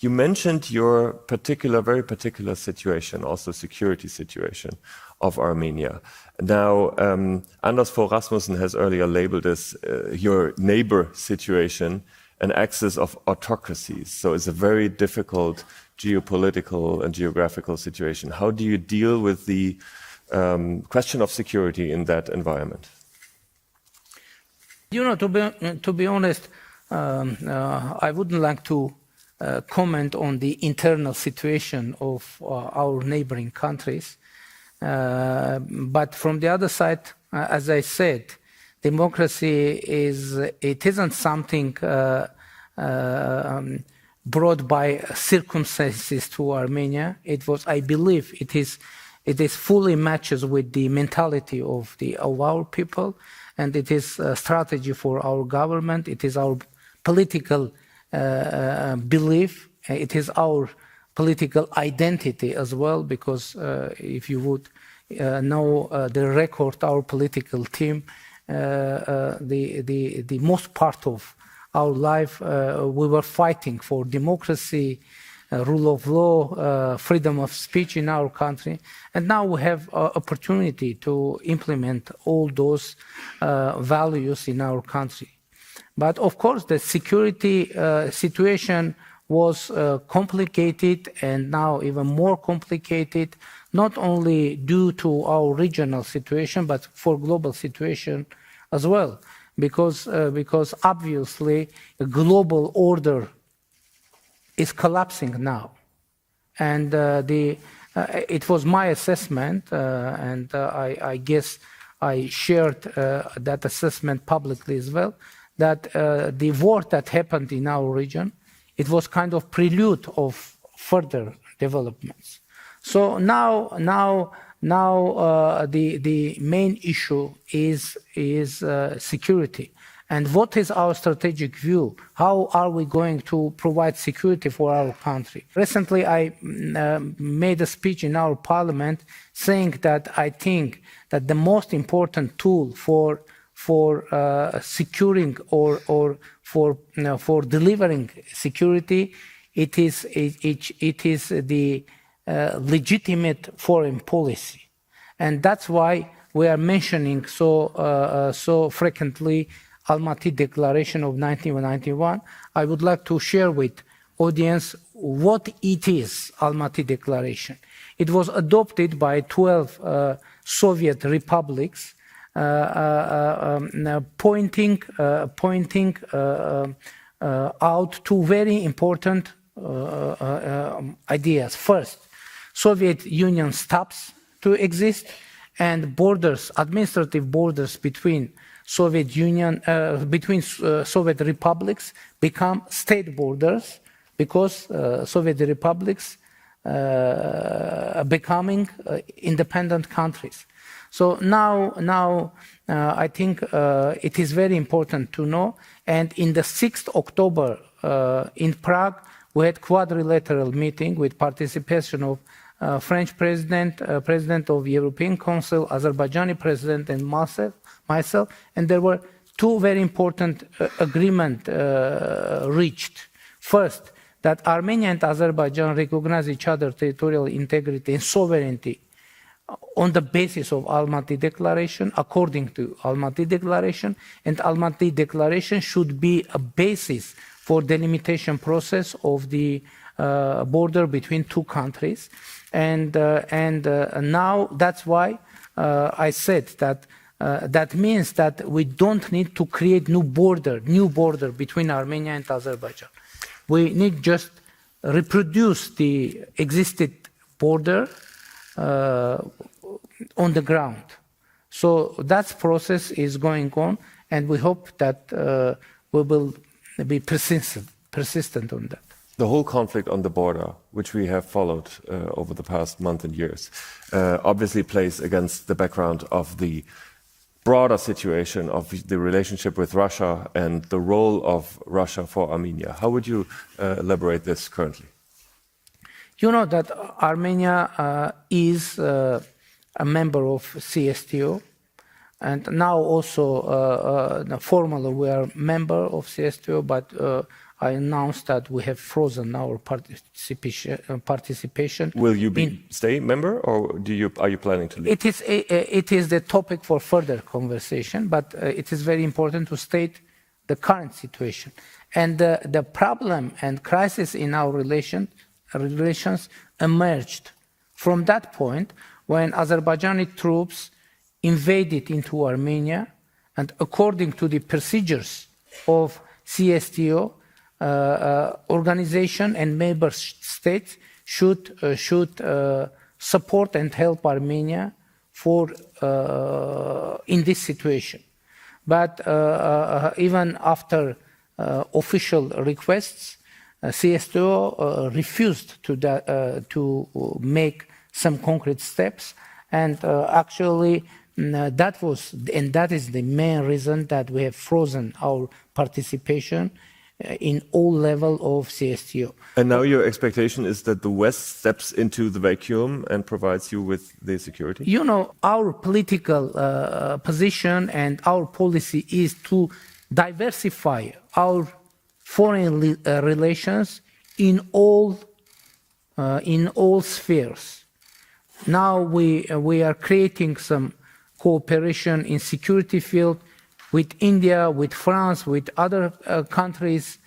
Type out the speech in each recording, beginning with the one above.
You mentioned your very particular situation, also security situation of Armenia. Now, Anders Fogh Rasmussen has earlier labeled this your neighbor situation an axis of autocracies. So it's a very difficult geopolitical and geographical situation. How do you deal with the question of security in that environment? To be honest, I wouldn't like to comment on the internal situation of our neighboring countries. But from the other side, as I said, democracy isn't something brought by circumstances to Armenia. I believe it is fully matches with the mentality of our people, and it is a strategy for our government. It is our political belief. It is our political identity as well, because if you would know the record, our political team, the most part of our life, we were fighting for democracy, rule of law, freedom of speech in our country, and now we have opportunity to implement all those values in our country. But of course, the security situation was complicated, and now even more complicated, not only due to our regional situation, but for global situation as well, because obviously the global order is collapsing now, and it was my assessment, and I guess I shared that assessment publicly as well, that the war that happened in our region, it was kind of prelude of further developments. So now the main issue is security. And what is our strategic view? How are we going to provide security for our country? Recently, I made a speech in our parliament saying that I think that the most important tool for securing or for delivering security, it is the legitimate foreign policy, and that's why we are mentioning so frequently Almaty Declaration of 1991. I would like to share with audience what it is. Almaty Declaration. It was adopted by 12 Soviet republics, pointing out two very important ideas. First, Soviet Union stops to exist, and borders, administrative borders between Soviet Union, between Soviet republics become state borders, because Soviet republics becoming independent countries. So now I think it is very important to know. And in the 6th October in Prague, we had quadrilateral meeting with participation of French president, president of European Council, Azerbaijani president, and myself. And there were two very important agreements reached. First, that Armenia and Azerbaijan recognize each other's territorial integrity and sovereignty on the basis of Almaty Declaration, according to Almaty Declaration, and Almaty Declaration should be a basis for delimitation process of the border between two countries, and now that's why I said that that means that we don't need to create new border between Armenia and Azerbaijan. We need just reproduce the existing border on the ground. So that process is going on, and we hope that we will be persistent on that. The whole conflict on the border, which we have followed over the past month and years, obviously plays against the background of the broader situation of the relationship with Russia and the role of Russia for Armenia. How would you elaborate this currently? You know that Armenia is a member of CSTO, and now also formally we are a member of CSTO, but I announced that we have frozen our participation. Will you stay member, or are you planning to leave? It is the topic for further conversation, but it is very important to state the current situation. And the problem and crisis in our relations emerged from that point when Azerbaijani troops invaded into Armenia, and according to the procedures of CSTO, organization and member states should support and help Armenia in this situation. But even after official requests, CSTO refused to make some concrete steps, and actually that is the main reason that we have frozen our participation in all level of CSTO. And now your expectation is that the West steps into the vacuum and provides you with the security? You know, our political position and our policy is to diversify our foreign relations in all spheres. Now we are creating some cooperation in security field with India, with France, with other countries,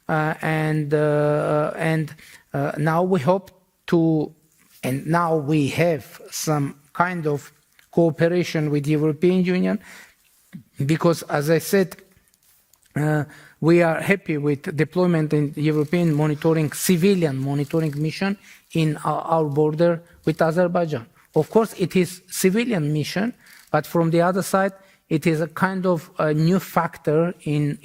and now we hope to, and now we have some kind of cooperation with the European Union, because, as I said, we are happy with deployment in the European civilian monitoring mission in our border with Azerbaijan. Of course, it is civilian mission, but from the other side, it is a kind of a new factor in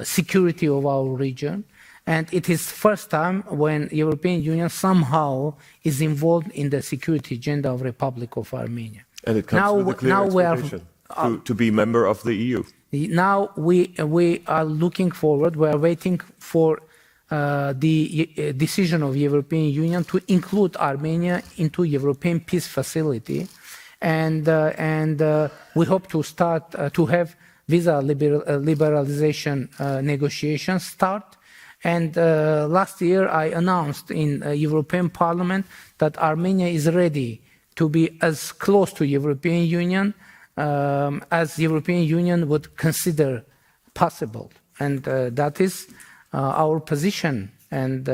security of our region, and it is first time when European Union somehow is involved in the security agenda of Republic of Armenia. And it comes with a clear expectation to be member of the EU. Now we are looking forward. We are waiting for the decision of European Union to include Armenia into European Peace Facility. And we hope to start to have visa liberalization negotiations start. And last year I announced in European Parliament that Armenia is ready to be as close to European Union as European Union would consider possible. And that is our position, and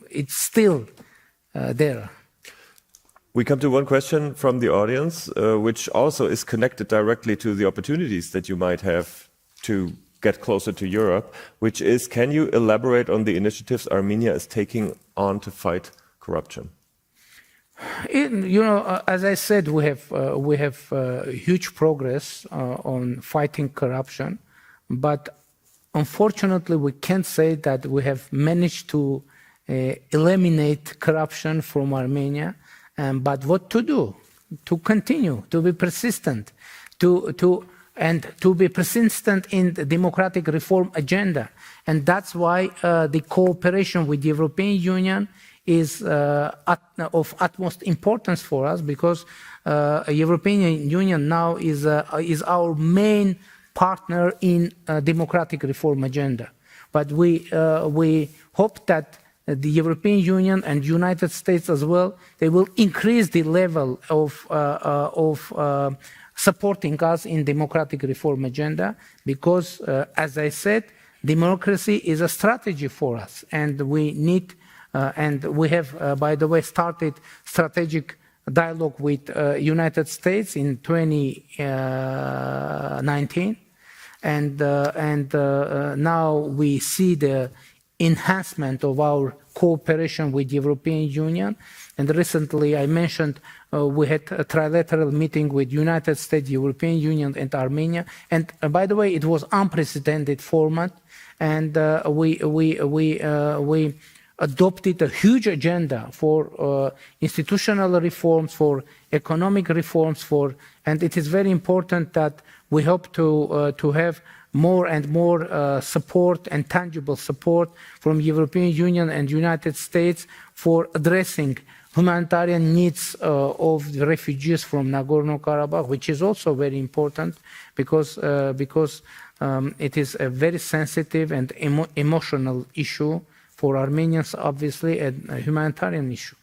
it's still there. We come to one question from the audience, which also is connected directly to the opportunities that you might have to get closer to Europe, which is, can you elaborate on the initiatives Armenia is taking on to fight corruption? As I said, we have huge progress on fighting corruption, but unfortunately, we can't say that we have managed to eliminate corruption from Armenia. But what to do? To continue, to be persistent, to be persistent in the democratic reform agenda, and that's why the cooperation with the European Union is of utmost importance for us, because European Union now is our main partner in democratic reform agenda. But we hope that the European Union and United States as well, they will increase the level of supporting us in democratic reform agenda, because, as I said, democracy is a strategy for us, and we need, and we have, by the way, started strategic dialogue with United States in 2019, and now we see the enhancement of our cooperation with the European Union. And recently I mentioned we had a trilateral meeting with United States, European Union and Armenia. And by the way, it was unprecedented format, and we adopted a huge agenda for institutional reforms, for economic reforms, and it is very important that we hope to have more and more support and tangible support from European Union and United States for addressing humanitarian needs of the refugees from Nagorno-Karabakh, which is also very important, because It is a very sensitive and emotional issue for Armenians, obviously, and a humanitarian issue.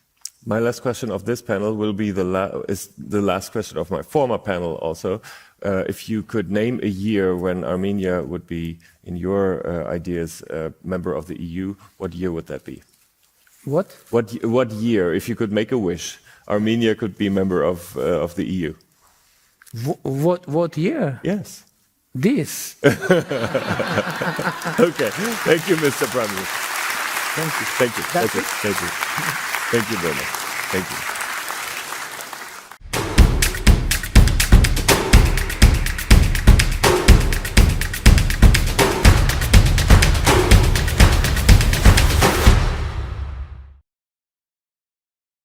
My last question of this panel will be is the last question of my former panel also. If you could name a year when Armenia would be, in your ideas, a member of the EU, what year would that be? What? What year, if you could make a wish, Armenia could be member of the EU? What year? Yes. This. Okay. Thank you, Mr. Prime Minister. Thank you. Thank you. That's Thank you. Thank you. Thank you very much. Thank you.